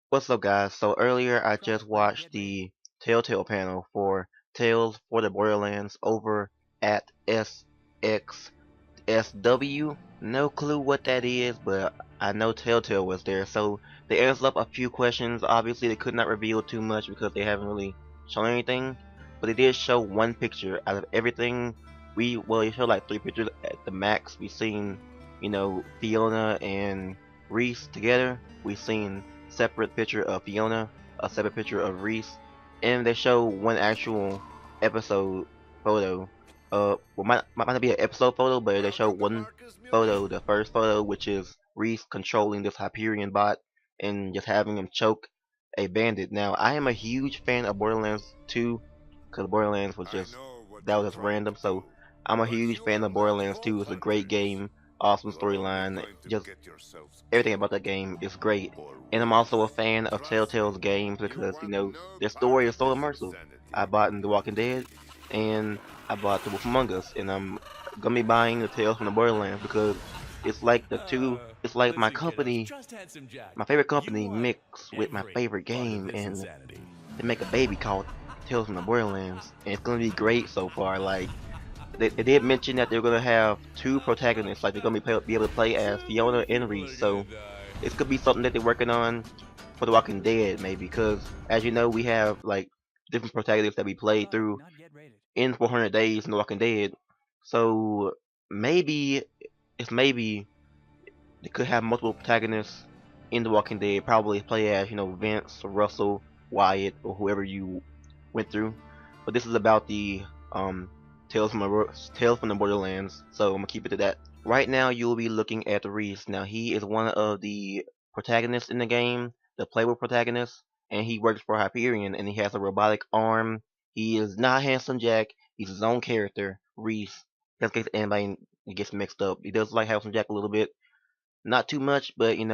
What's up, guys? So earlier I just watched the Telltale panel for Tales for the Borderlands over at SXSW. No clue what that is, but I know Telltale was there. So they answered up a few questions. Obviously, they could not reveal too much because they haven't really shown anything, but they did show one picture out of everything. They showed like three pictures at the max. We seen, Fiona and Rhys together. We seen separate picture of Fiona, a separate picture of Rhys, and they show one actual episode photo. Well, might not be an episode photo, but they show one photo, the first photo, which is Rhys controlling this Hyperion bot and just having him choke a bandit. Now, I am a huge fan of Borderlands 2, because Borderlands was just that was just random. So I'm a huge fan of Borderlands 2. It's a great game, awesome storyline, just everything about that game is great. And I'm also a fan of Telltale's games because, their story is so immersive. I bought The Walking Dead and I bought The Wolf Among Us, and I'm gonna be buying the Tales from the Borderlands because it's like my favorite company mixed with my favorite game, and they make a baby called Tales from the Borderlands, and it's gonna be great so far. Like, they did mention that they're gonna have two protagonists, like they're gonna be able to play as Fiona and Rhys. So this could be something that they're working on for The Walking Dead, maybe, because as you know, we have like different protagonists that we played through in 400 Days in The Walking Dead. So maybe maybe they could have multiple protagonists in The Walking Dead, probably play as Vince, or Russell, Wyatt, or whoever you went through. But this is about the um Tales from the Borderlands, so I'm gonna keep it to that. Right now, you'll be looking at Rhys. Now, he is one of the protagonists in the game, the playable protagonist, and he works for Hyperion, and he has a robotic arm. He is not Handsome Jack. He's his own character, Rhys. Just in case anybody gets mixed up, he does like Handsome Jack a little bit, not too much, but he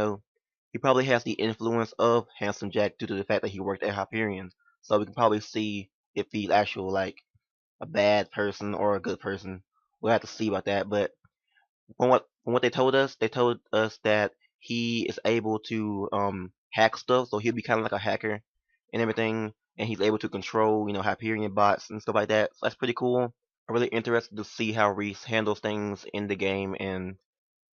probably has the influence of Handsome Jack due to the fact that he worked at Hyperion. So we can probably see if he's actual like a bad person or a good person. We'll have to see about that. But from what they told us that he is able to hack stuff, so he'll be kind of like a hacker and everything, and he's able to control Hyperion bots and stuff like that. So that's pretty cool. I'm really interested to see how Reese handles things in the game, and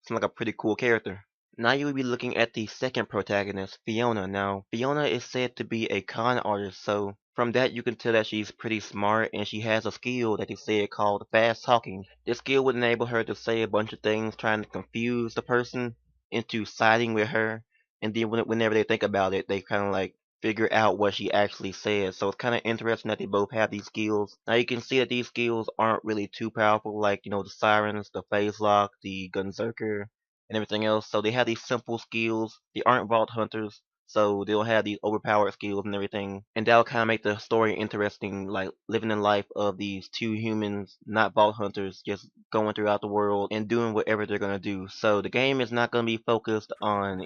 seems like a pretty cool character. Now you will be looking at the second protagonist, Fiona. Now, Fiona is said to be a con artist, so from that you can tell that she's pretty smart and she has a skill that they said called fast talking. This skill would enable her to say a bunch of things trying to confuse the person into siding with her, and then whenever they think about it, they kind of like figure out what she actually says. So it's kind of interesting that they both have these skills. Now you can see that these skills aren't really too powerful, like the sirens, the phase lock, the gunzerker, and everything else. So they have these simple skills. They aren't vault hunters, so they don't have these overpowered skills and everything. And that'll kind of make the story interesting, like living the life of these two humans, not vault hunters, just going throughout the world and doing whatever they're gonna do. So the game is not gonna be focused on,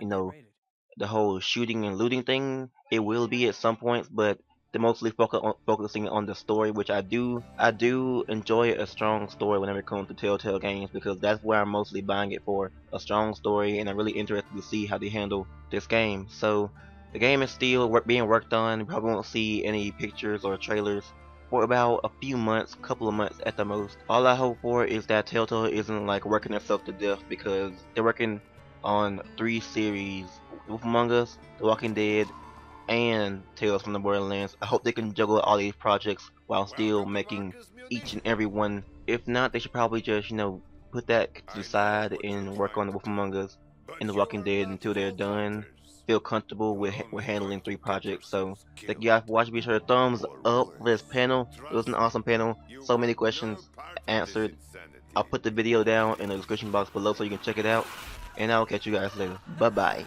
the whole shooting and looting thing. It will be at some points, but they're mostly focusing on the story, which I do enjoy a strong story whenever it comes to Telltale games, because that's where I'm mostly buying it for, a strong story, and I'm really interested to see how they handle this game. So the game is still being worked on. You probably won't see any pictures or trailers for about a few months, couple of months at the most. All I hope for is that Telltale isn't like working itself to death, because they're working on three series: Wolf Among Us, The Walking Dead, and Tales from the Borderlands. I hope they can juggle all these projects while still making each and every one. If not, they should probably just, put that to the side and work on The Wolf Among Us and The Walking Dead until they're done. Feel comfortable with handling three projects. So, thank you guys for watching. Be sure to thumbs up for this panel. It was an awesome panel. So many questions answered. I'll put the video down in the description box below so you can check it out. And I'll catch you guys later. Bye bye.